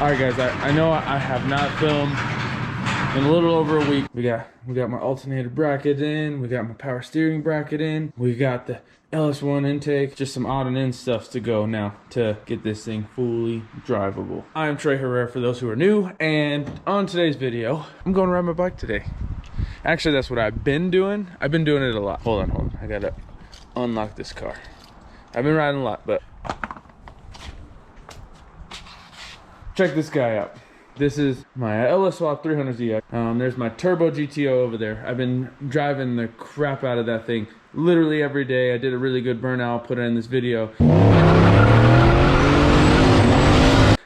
All right, guys, I know I have not filmed in a little over a week. We got my alternator bracket in, we got my power steering bracket in, we got the LS1 intake, just some odd and end stuff to go now to get this thing fully drivable. I'm Trey Herrera for those who are new, and on today's video, I'm going to ride my bike today. Actually, that's what I've been doing. I've been doing it a lot. Hold on. I gotta unlock this car. I've been riding a lot, but check this guy out. This is my LS32 300Zx. There's my turbo GTO over there. I've been driving the crap out of that thing literally every day. I did a really good burnout, put it in this video.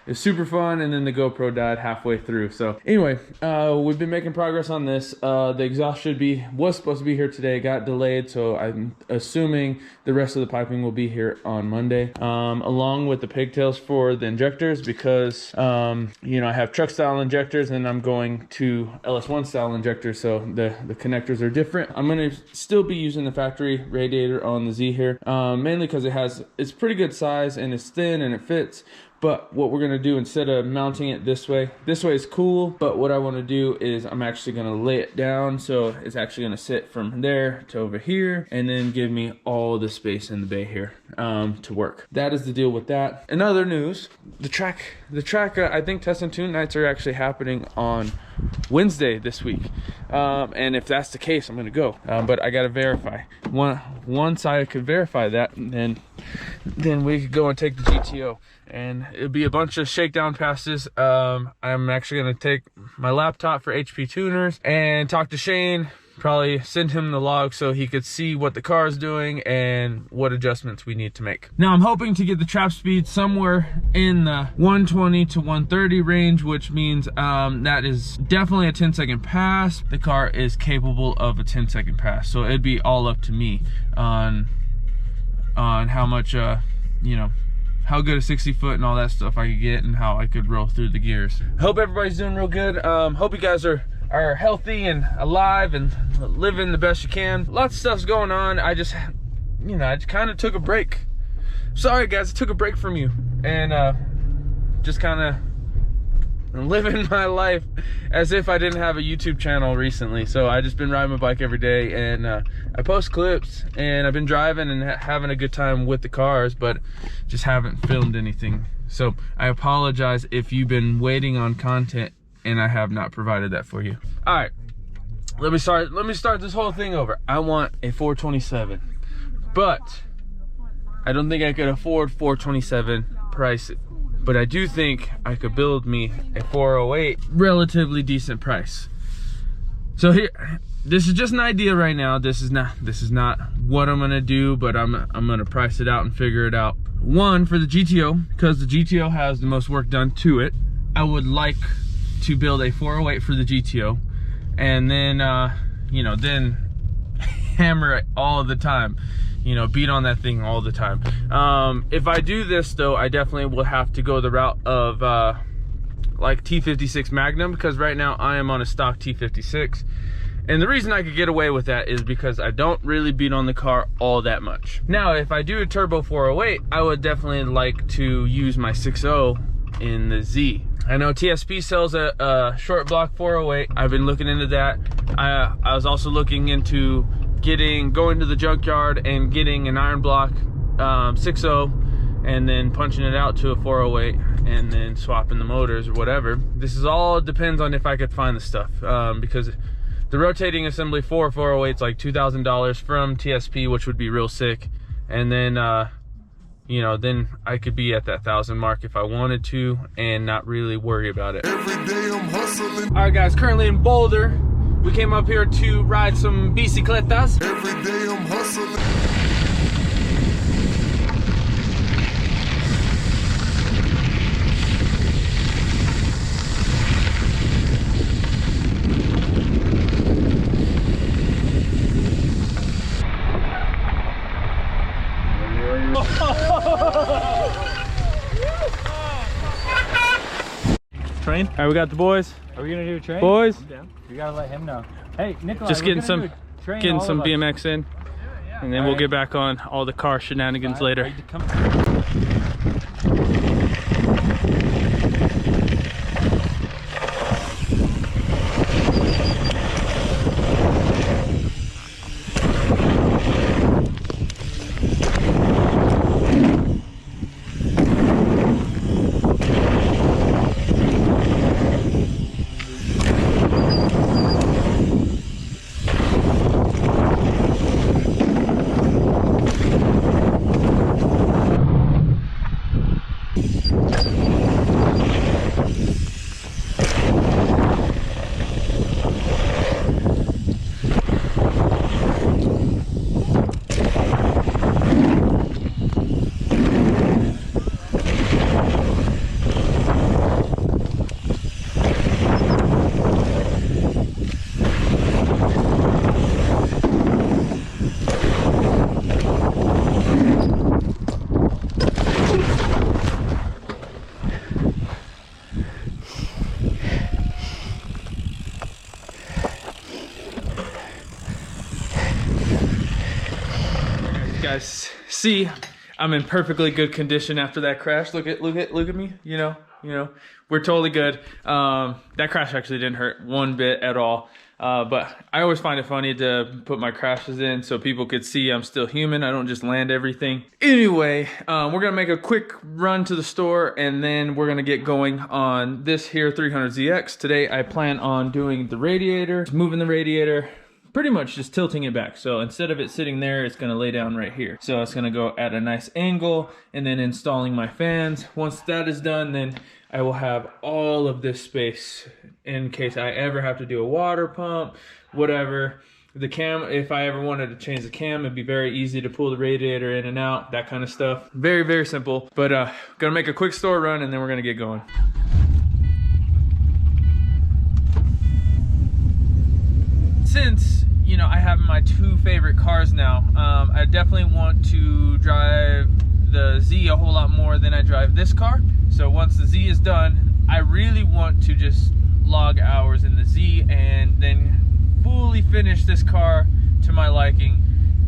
It's super fun, and then the GoPro died halfway through. So anyway, we've been making progress on this. The exhaust was supposed to be here today, got delayed, so I'm assuming the rest of the piping will be here on Monday, along with the pigtails for the injectors, because you know, I have truck style injectors and I'm going to LS1 style injectors, so the connectors are different. I'm gonna still be using the factory radiator on the Z here, mainly because it's pretty good size and it's thin and it fits. But what we're gonna do, instead of mounting it this way is cool, but what I wanna do is I'm actually gonna lay it down so it's actually gonna sit from there to over here and then give me all the space in the bay here to work. That is the deal with that. In other news, the track, I think test and tune nights are actually happening on Wednesday this week. And if that's the case, I'm gonna go. But I gotta verify. Once I could verify that, then we could go and take the GTO. And it'll be a bunch of shakedown passes. I'm actually gonna take my laptop for HP tuners and talk to Shane, probably send him the log so he could see what the car is doing and what adjustments we need to make. Now I'm hoping to get the trap speed somewhere in the 120 to 130 range, which means that is definitely a 10-second pass. The car is capable of a 10-second pass, so it'd be all up to me on how much you know, how good a 60 foot and all that stuff I could get and how I could roll through the gears. Hope everybody's doing real good. Hope you guys are healthy and alive and living the best you can. Lots of stuff's going on. I just kind of took a break. Sorry guys, I took a break from you and just kind of living my life as if I didn't have a YouTube channel recently. So I just been riding my bike every day, and I post clips, and I've been driving and having a good time with the cars, but just haven't filmed anything. So I apologize if you've been waiting on content and I have not provided that for you. All right, let me start this whole thing over. I want a 427, but I don't think I could afford 427 price it. But I do think I could build me a 408 relatively decent price. So here, this is just an idea right now. This is not what I'm gonna do, but I'm gonna price it out and figure it out. One, for the GTO, because the GTO has the most work done to it, I would like to build a 408 for the GTO, and then you know, then hammer it all the time. You know, beat on that thing all the time. If I do this though, I definitely will have to go the route of like T56 Magnum, because right now I am on a stock T56. And the reason I could get away with that is because I don't really beat on the car all that much. Now, if I do a turbo 408, I would definitely like to use my 6.0 in the Z. I know TSP sells a short block 408. I've been looking into that. I was also looking into going to the junkyard and getting an iron block 6.0 and then punching it out to a 408 and then swapping the motors or whatever. This is all depends on if I could find the stuff, because the rotating assembly for 408 is like $2,000 from TSP, which would be real sick. And then you know, then I could be at that 1,000 mark if I wanted to and not really worry about it. Every day I'm hustling. All right guys, currently in Boulder. We came up here to ride some bicicletas. Every day I'm hustling. Train? All right, we got the boys. Are we gonna do a train? Boys. I'm down. You gotta let him know. Hey, Nikolai, just getting some BMX in, and then we'll get back on all the car shenanigans later. guys, see, I'm in perfectly good condition after that crash. Look at me. You know, we're totally good. That crash actually didn't hurt one bit at all. But I always find it funny to put my crashes in so people could see I'm still human. I don't just land everything. Anyway, we're gonna make a quick run to the store and then we're gonna get going on this here 300ZX. Today I plan on doing the radiator, moving the radiator, pretty much just tilting it back. So instead of it sitting there, it's gonna lay down right here. So it's gonna go at a nice angle and then installing my fans. Once that is done, then I will have all of this space in case I ever have to do a water pump, whatever. The cam, if I ever wanted to change the cam, it'd be very easy to pull the radiator in and out, that kind of stuff. Very, very simple. But gonna make a quick store run and then we're gonna get going. Since, you know, I have my two favorite cars now, I definitely want to drive the Z a whole lot more than I drive this car. So once the Z is done, I really want to just log hours in the Z and then fully finish this car to my liking.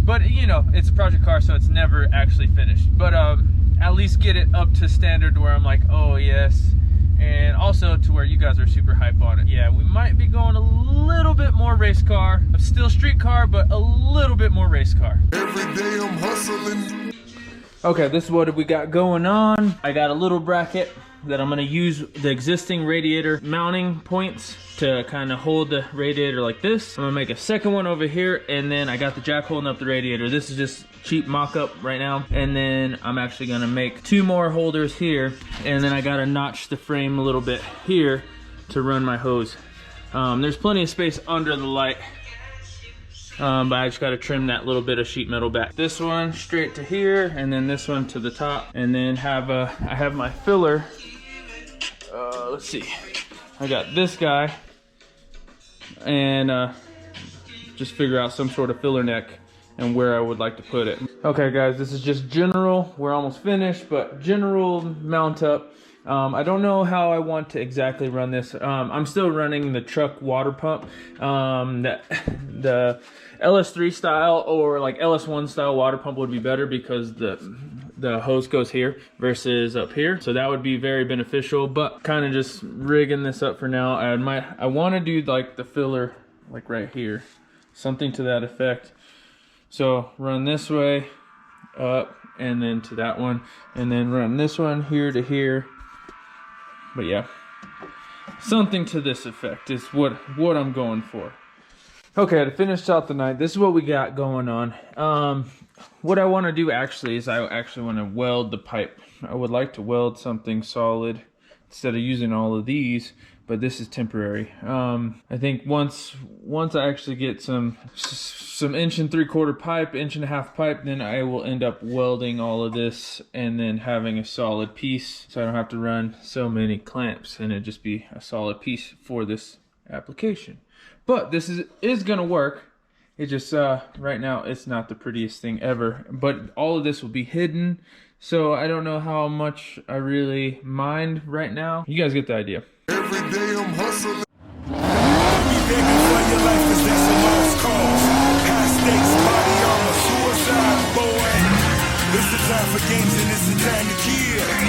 But you know, it's a project car, so it's never actually finished. But at least get it up to standard where I'm like, oh yes. And also to where you guys are super hype on it. Yeah, we might be going a little bit more race car. Still street car, but a little bit more race car. Every day I'm hustling. Okay, this is what we got going on. I got a little bracket that I'm gonna use the existing radiator mounting points to kind of hold the radiator like this. I'm gonna make a second one over here, and then I got the jack holding up the radiator. This is just cheap mock-up right now. And then I'm actually gonna make two more holders here, and then I gotta notch the frame a little bit here to run my hose. There's plenty of space under the light, but I just gotta trim that little bit of sheet metal back. This one straight to here, and then this one to the top, and then I have my filler. Let's see, I got this guy, and just figure out some sort of filler neck and where I would like to put it. Okay guys, this is just general, we're almost finished, but general mount up. I don't know how I want to exactly run this. I'm still running the truck water pump. The LS3 style or like LS1 style water pump would be better because the hose goes here versus up here. So that would be very beneficial, but kind of just rigging this up for now. I want to do like the filler like right here, something to that effect. So run this way up and then to that one, and then run this one here to here. But yeah, something to this effect is what I'm going for. Okay, to finish out the night, this is what we got going on. What I want to do actually is I actually want to weld the pipe. I would like to weld something solid instead of using all of these, but this is temporary. I think once I actually get some 1 3/4 pipe, 1.5 pipe, then I will end up welding all of this and then having a solid piece, so I don't have to run so many clamps, and it just be a solid piece for this application. But this is gonna work. It just right now it's not the prettiest thing ever, but all of this will be hidden, so I don't know how much I really mind right now. You guys get the idea. Every day I'm hustling. Be begging for your life 'cause that's a lost cause. High stakes, body armor, suicide, boy. It's the time for games and it's the time to kill.